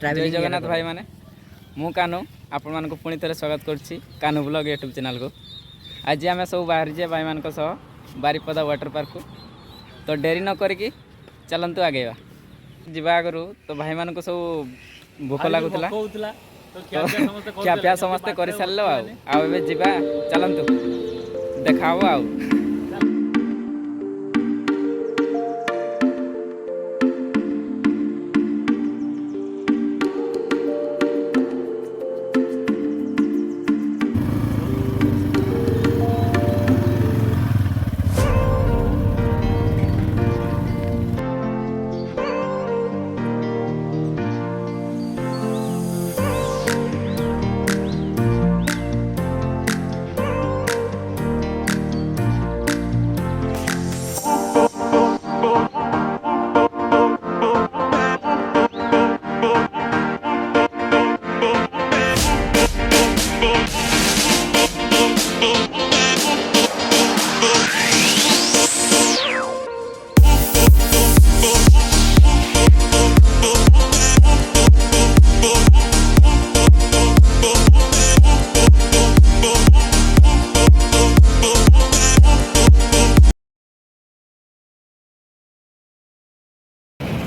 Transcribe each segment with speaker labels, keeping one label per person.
Speaker 1: जय जगन्नाथ भाई माने मु कानू आपण मानक पुणी थे स्वागत करुच्ची कानू ब्लॉग यूट्यूब चैनल को। आज आम सब बाहरी जे भाई मान बारिपदा वाटर पार्क को तो डेरी न करी चलतु आगेवा जीवा आगु तो भाई मान सब भोक लगुला क्या पिया समस्ते कर सारे आउ जीवा चलतु देखा आउ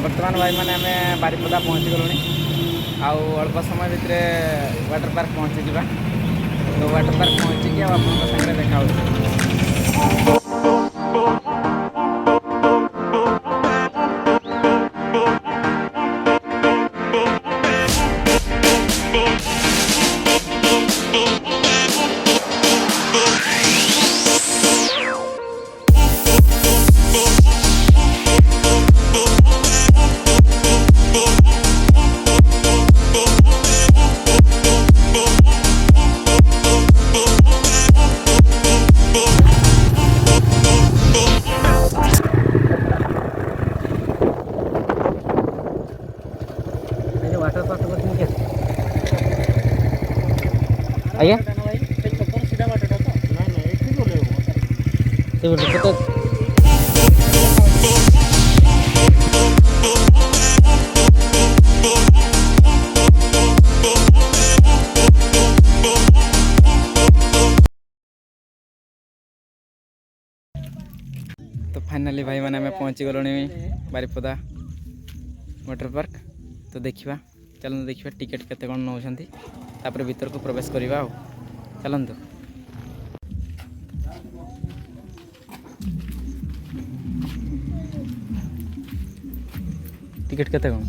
Speaker 1: बर्तमान भाई मैंने आम बारिपदा पहुँची गलुणी आउ अल्प समय भितर वाटर पार्क पहुँची जावा तो वाटर पार्क पहुँचिकी आप देखा वाटर पार्क आज्ञा तो फाइनाली भाई मैंने आम पहुँची गलुणी बारिपदा वाटर पार्क तो देखा चलते देखा टिकेट केते कौन नौकरी तापर भीतर को प्रवेश करवा चलतु टिकेट केते कौन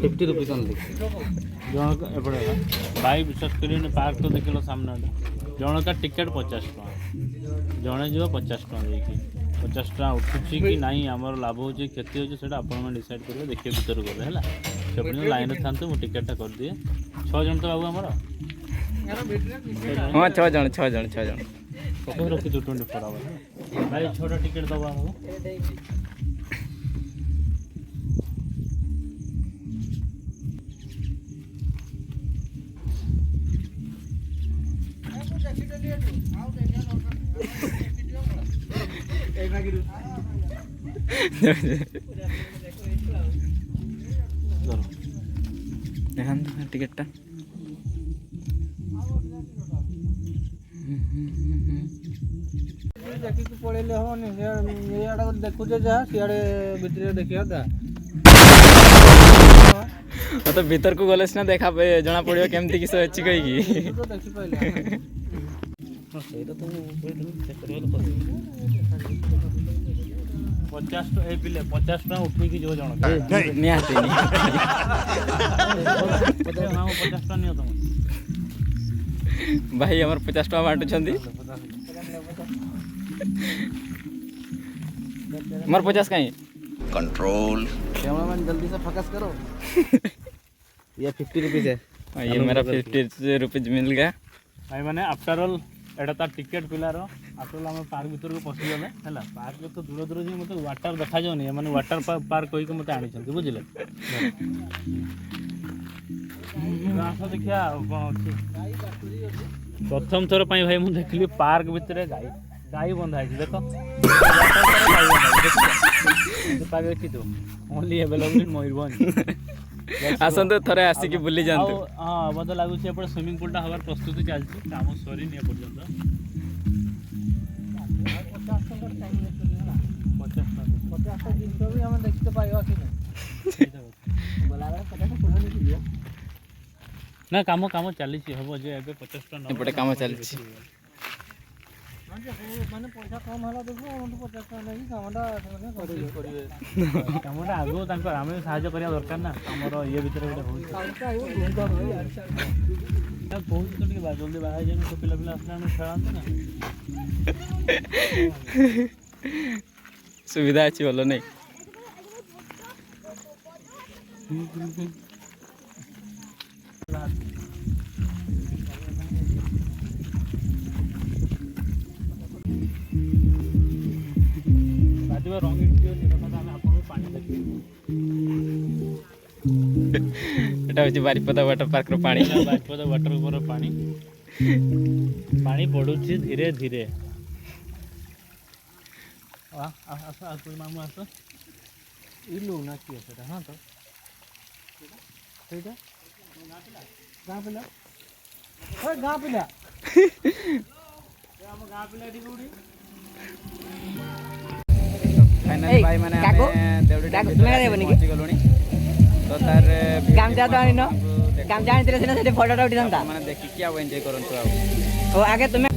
Speaker 2: 50 रुपीज जनक एपटे भाई विश्वास कर पार्क तो देख सामने जनक टिकेट 50 टका जड़े जी 50 टका देखिए 50 टका उठुची कि नहीं आमर लाभ हो क्षति हो आप डिसाइड करेंगे देखिए भीतर गले है से लाइन था मुझे टिकेटा कर दिए 6 जन तो बाबू आमर
Speaker 1: हाँ 6 जन
Speaker 2: रखी 24 आवर भाई 6टा टिकेट दबा आमको
Speaker 1: टिकेटा
Speaker 3: देखिक पड़े हम देखुचे जहाँ सियाड़े भितर देखा
Speaker 1: तो भीतर को गले ना देखा जना पड़ो केमती किस अच्छी कहीकि
Speaker 3: तो देखी पाइला
Speaker 2: 50 टका उठेगी जो जन
Speaker 1: निहाती
Speaker 2: 50 टका नियो तुम
Speaker 1: भाई हमर 50 टका बांटुछंती मर 50 कहीं
Speaker 3: कंट्रोल कैमरामैन जल्दी से फोकस करो ये 50 रुपीज है
Speaker 1: ये मेरा 50 रुपीज मिल गया
Speaker 2: भाई मैंने आफ्टर ऑल एटा तार टिकेट पिलार आफ्टर ऑल आम पार्क भीतर को पशि गले है पार्क तो दूर दूर जी मतलब वाटर देखा जाऊनी मैंने वाटर पार्क कहीकि मत आनी बुझे देखिया कौन अच्छी प्रथम थर भाई मुझे देखली पार्क भितर गाई बंधा है देख देखी तो ओनली अवेलेबल इन मयूरभंज
Speaker 1: ଆସନ୍ତୁ ଥରେ ଆସିକି ବୁଲି ଯାଆନ୍ତୁ।
Speaker 2: ହଁ ମତେ ଲାଗୁଛି ଏପଟେ ସୁଇମିଂ ପୁଲଟା ହବାର ପ୍ରସ୍ତୁତି ଚାଲିଛି, କାମ ସରିନି ଏପର୍ଯ୍ୟନ୍ତ।
Speaker 4: 50 ଜିନିଷ ବି ଆମେ ଦେଖିତେ ପାଇବା କି ନାହିଁ।
Speaker 2: ନା କାମ ଚାଲିଛି, ହବ ଯେ ଏବେ 50 ଟଙ୍କା
Speaker 1: ଏପଟେ କାମ ଚାଲିଛି।
Speaker 4: ମାନେ ପଇସା କମ ହେଲା ଦେଖୁ ଆମଠୁ 50 ଟଙ୍କା ନେଇକି କାମଟା ସେମାନେ କରିବେ।
Speaker 2: କାମଟା ଆଗକୁ ତାଙ୍କର ଆମେ ସାହାଯ୍ୟ କରିବା ଦରକାର ନା, ଆମର ଇଏ ଭିତରେ ଗୋଟେ ହଉଛି। କହୁଛି ତ ଟିକେ ଜଲ୍ଦି ବାହା ହେଇଯାଏ, ତ ପିଲା ଆସିଲେ ଆମେ ଖେଳନ୍ତି ନା।
Speaker 1: ସୁବିଧା ଅଛି ଭଲ ନାଇଁ। এটা হচ্ছে ବାରିପଦା ୱାଟର ପାର୍କର ପାଣି।
Speaker 2: ବାରିପଦା ୱାଟର ପାର୍କର ପାଣି ପଡ଼ୁଛି ଧୀରେ ଧୀରେ। ଆସ ମାମୁ ଆସ।
Speaker 4: ଇଲୁ ନା କିଏ ସେଟା? ହଁ ତ ସେଇଟା ଗାଁ ପିଲା, ଗାଁ ପିଲା।
Speaker 2: ଆମ ଗାଁ ପିଲା ଏଠି କୋଉଠି?
Speaker 1: ଫାଇନାଲି ଭାଇ ମାନେ ଆମେ ଦେଉଡ଼ି ପହଞ୍ଚି ଗଲୁଣି। ତ ତାର
Speaker 5: ଗାମଛା ତ ଆଣିନ, ଗାମଛା ଆଣିଥିଲେ ସିନା ସେଠି ଫଟୋଟା ଉଠିଥାନ୍ତା।
Speaker 1: ମାନେ ଦେଖିକି ଆଉ ଏନ୍ଜୟ କରନ୍ତୁ ଆଉ।
Speaker 5: ଓ ଆଗେ ତୁମେ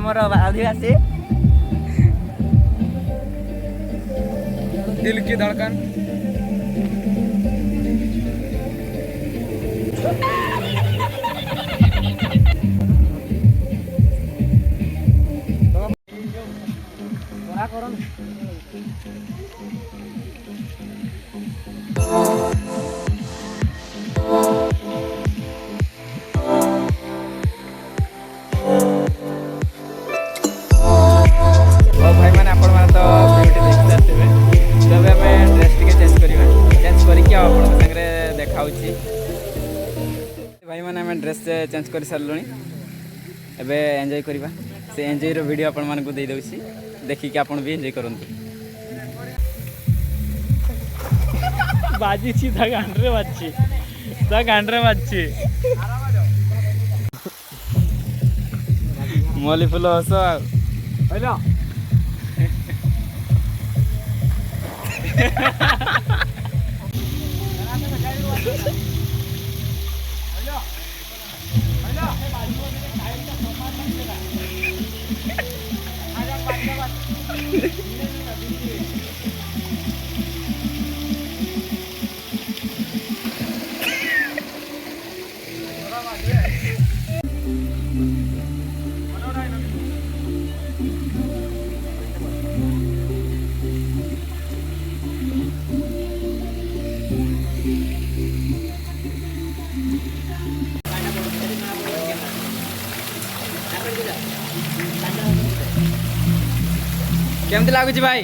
Speaker 5: ମୋର ଆଦିବାସୀ
Speaker 1: दिल की धड़कन। भाई मैंने आपण मैंने तो वीडियो देखी सारे तब आम ड्रेस टी चेंज करवा चेंज करके सागर देखा भाई मैंने आम ड्रेस चेंज कर सारे एबे एंजॉय करवा से एंजॉय रो वीडियो आपण मानक दे दउछि देखिक आपण भी एंजॉय करंतु।
Speaker 2: बाजी ता गांडरे बाजी ता गांडरे बाजी
Speaker 1: मली फुल हस
Speaker 4: हेलो
Speaker 1: केमती लगुच भाई?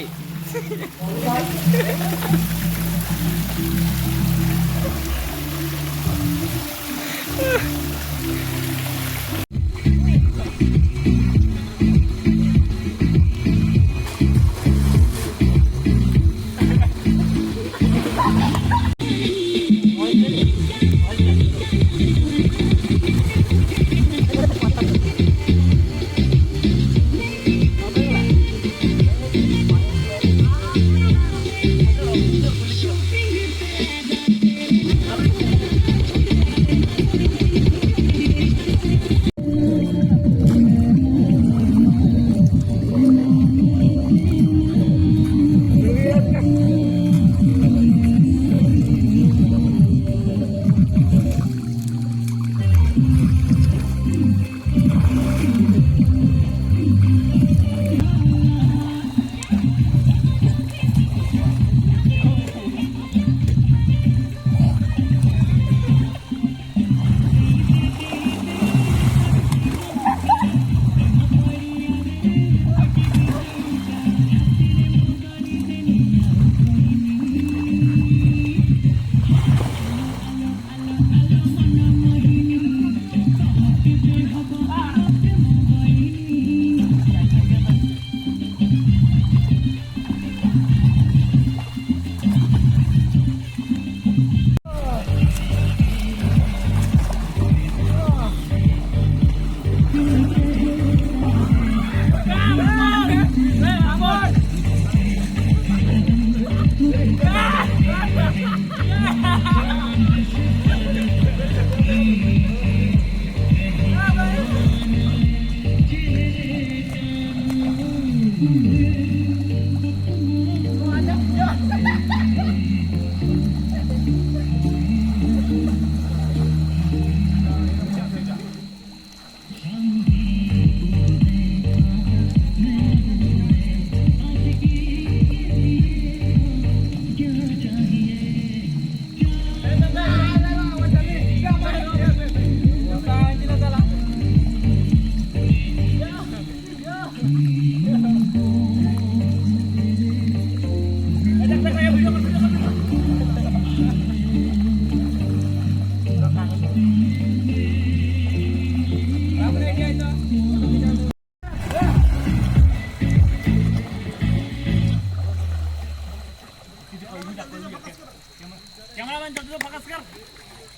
Speaker 2: कैमरामैन जल्दी से फोकस कर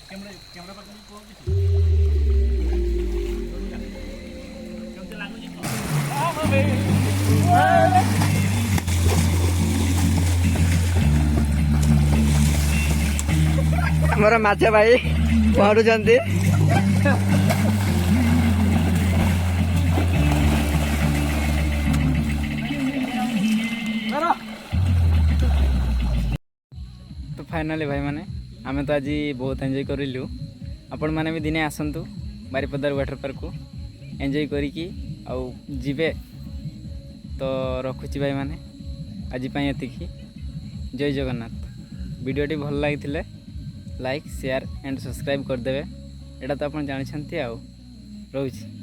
Speaker 2: कैमरा पर कौन कैमरा लागू जी हां बे
Speaker 5: ଆମର ମାଛ ଭାଇ ପହଁରୁଛନ୍ତି।
Speaker 1: तो फाइनाली भाई माने आमे तो आज बहुत एंजॉय करिलु। आपण माने भी दिने आसंतु बारिपदार वाटर पार्क को एंजॉय करिकी आउ जिबे। तो रखुची भाई माने आज पाई एतिकी। जय जगन्नाथ। वीडियोटी भल लागिथिले लाइक शेयर एंड सब्सक्राइब कर देबे। एटा तो आपण जानि छंती आउ रहूची।